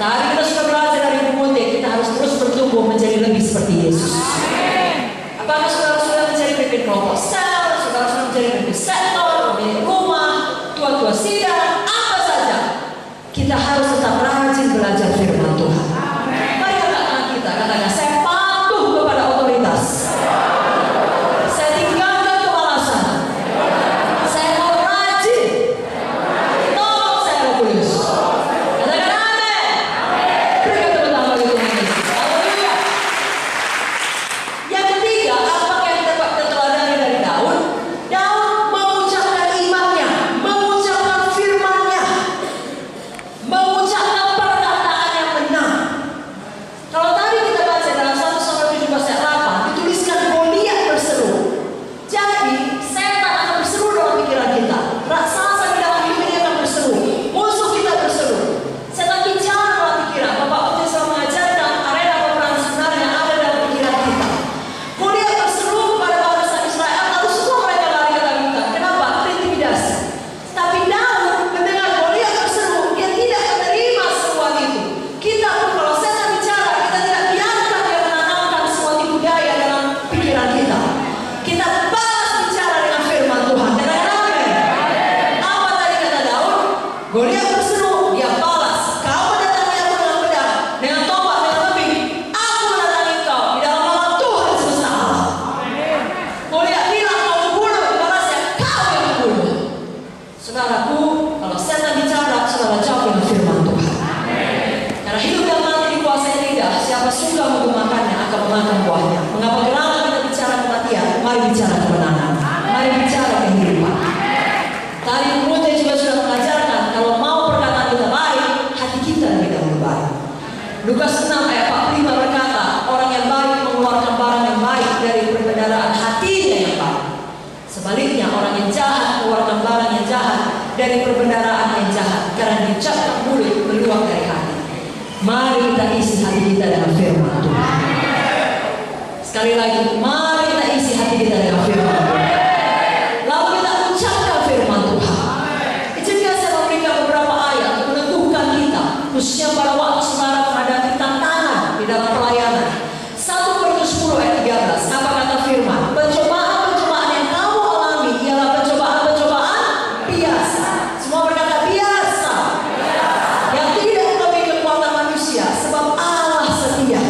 Tadi kita sudah belajar dari Timotius, kita harus terus bertumbuh menjadi lebih seperti Yesus. Apakah saudara sudah menjadi pemimpin kelompok sel, saudara sudah menjadi pemimpin sektor, pemilik rumah, tua-tua sidang, apa saja, kita harus tetap rajin belajar firman Tuhan. Mari angkat tangan kita, katakan, saya patuh kepada otoritas. Saya tinggalkan kemalasan. Saya mau rajin. Tolong saya, Roh Kudus. Katakan amin. Berikan tepuk tangan bagi Tuhan Yesus. Haleluya. Yang ketiga, apa yang dapat kita teladani dari Daud? Daud mengucapkan imannya, mengucapkan firman-Nya, mengucapkan perkataan yang benar. Kalau tadi kita baca dalam 1 Samuel 17 ayat 8, dituliskan Goliat berseru. Jadi setan akan berseru dalam pikiran kita, raksasa di dalam hidup ini akan berseru, musuh kita berseru. Setan bicara dalam pikiran. Bapak Putri selalu mengajarkan arena peperangan sebenarnya yang ada dalam pikiran kita. Goliat berseru kepada bangsa Israel, lalu semua mereka lari ketakutan. Kenapa? Terintimidasi. Tapi Daud mendengar Goliat berseru, dia tidak menerima seruan itu. Kita pun kalau setan bicara, kita tidak biarkan dia menanamkan semua tipu daya dalam pikiran kita. Kita balas bicara dengan firman Tuhan. Katakan amin. Apa tadi kata Daud? Goliat berseru, dia balas. Kau mendatangi aku dengan pedang, dengan tombak, dengan lembing. Aku mendatangi kau di dalam nama Tuhan semesta alam. Goliat bilang kau membunuh, balasnya kau yang membunuh. Saudaraku, kalau setan bicara, saudara jawab dengan firman Tuhan. Karena hidup dan mati dikuasai lidah, siapa suka menggunakannya akan memakan buahnya. Mengapa gerangan kita bicara kematian? Mari bicara kemenangan. Mari bicara kehidupan. Tadi Timotius juga sudah mengajarkan, kalau mau perkataan kita baik, hati kita lebih dahulu baik. Lukas 6 ayat 45 berkata, orang yang baik mengeluarkan barang yang baik dari perbendaharaan hatinya yang baik. Sebaliknya, orang yang jahat mengeluarkan barang yang jahat dari perbendaharaan yang jahat, karena diucapkan mulut keluar dari hati. Mari kita isi hati kita dengan firman Tuhan. Sekali lagi, mari kita isi hati kita dengan firman Tuhan. Lalu kita ucapkan firman Tuhan. Izinkan saya memberikan beberapa ayat untuk meneguhkan kita, khususnya pada waktu saudara menghadapi tantangan di dalam pelayanan. 1 Korintus 10 ayat 13. Apa kata firman? Pencobaan-pencobaan yang kamu alami ialah pencobaan-pencobaan biasa. Semua berkata biasa. Yang tidak melebihi kekuatan manusia, sebab Allah setia.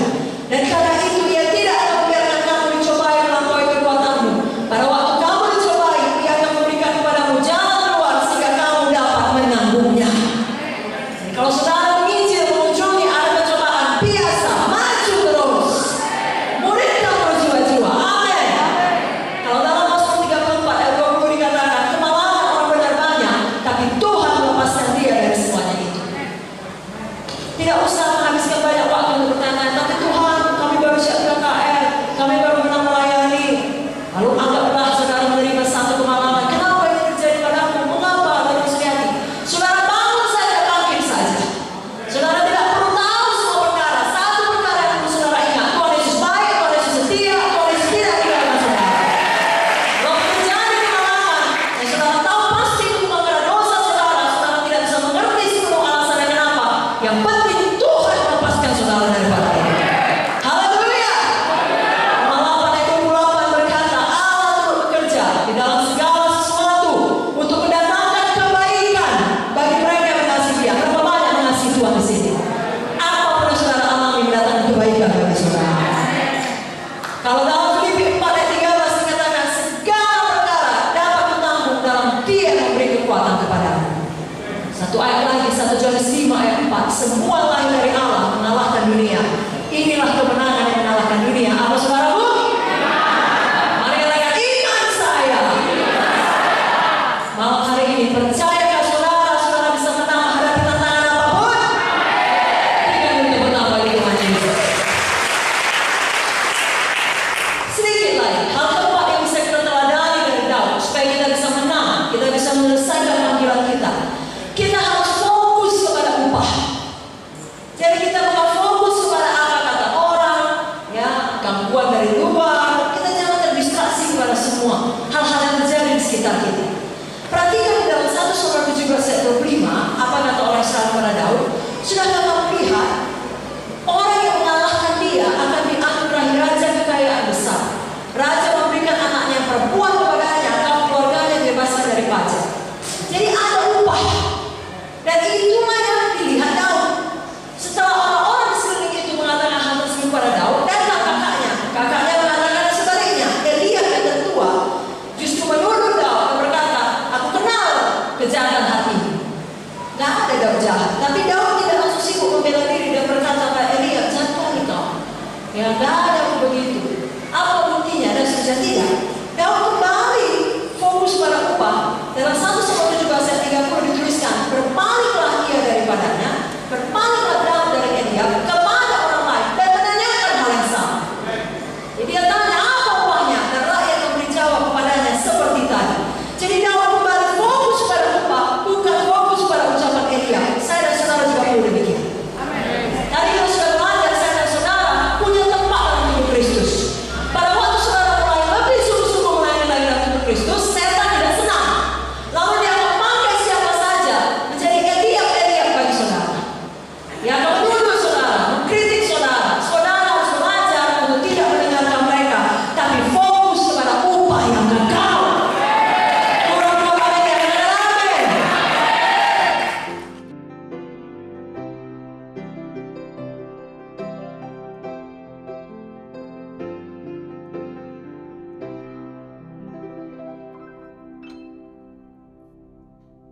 Dan karena itu Dia tidak akan membiarkan kamu dicobai melampaui kekuatanmu. Pada waktu kamu dicobai, Dia akan memberikan kepadamu jalan keluar sehingga kamu dapat menanggungnya. Jadi kalau saudara menginjil mengunjungi ada pencobaan biasa, maju terus. Muridkan berjiwa-jiwa. Amin. Kalau dalam Mazmur 34 ayat 20 dikatakan, kemalangan orang benar banyak, tapi Tuhan melepaskan dia dari semuanya itu. Tidak usah menghabiskan banyak waktu untuk bertanya, tapi Tuhan, kami baru siap KKR, kami baru pernah melayani. Lalu anggaplah saudara menerima satu kemalangan. Kenapa ini terjadi padamu? Mengapa? Lalu sehati. Saudara bangun saja, bangkit saja. Saudara tidak perlu tahu semua perkara. Satu perkara yang perlu saudara ingat, Tuhan Yesus baik, Tuhan Yesus setia, Tuhan Yesus tidak tinggalkan saudara. Kalau terjadi kemalangan, dan saudara tahu pasti itu mengenai dosa saudara, saudara tidak bisa mengerti seluruh alasannya kenapa. Yang penting Tuhan melepaskan saudara daripada itu. Haleluya. Roma 8 ayat 28 berkata, Allah turut bekerja di dalam segala sesuatu untuk mendatangkan kebaikan bagi mereka yang mengasihi Dia. Berapa banyak mengasihi Tuhan di sini? Apa perlu saudara alami mendatangkan kebaikan bagi saudara? Kalau dalam Filipi 4 ayat 13 dikatakan, segala perkara dapat ditanggung dalam Dia yang memberi kekuatan kepadamu. Satu ayat lagi, 1 Yohanes 5 ayat 4, semua lahir dari Allah mengalahkan dunia. Inilah kemenangan yang mengalahkan dunia. Apa saudaraku? Mari katakan iman saya. Malam hari ini percayakah saudara, saudara bisa menang menghadapi tantangan apapun? Berikan tepuk tangan bagi Tuhan Yesus. Sedikit lagi, hal keempat yang bisa kita teladani dari Daud supaya kita bisa menang, kita bisa menyelesaikan panggilan kita. Kita harus fokus kepada upah. Jadi kita bukan fokus kepada apa kata orang, ya, gangguan dari luar. Kita jangan terdistraksi kepada semua hal-hal yang terjadi di sekitar kita. Perhatikan di dalam 1 Samuel 17 ayat 25, apa kata orang Israel kepada Daud? Sudah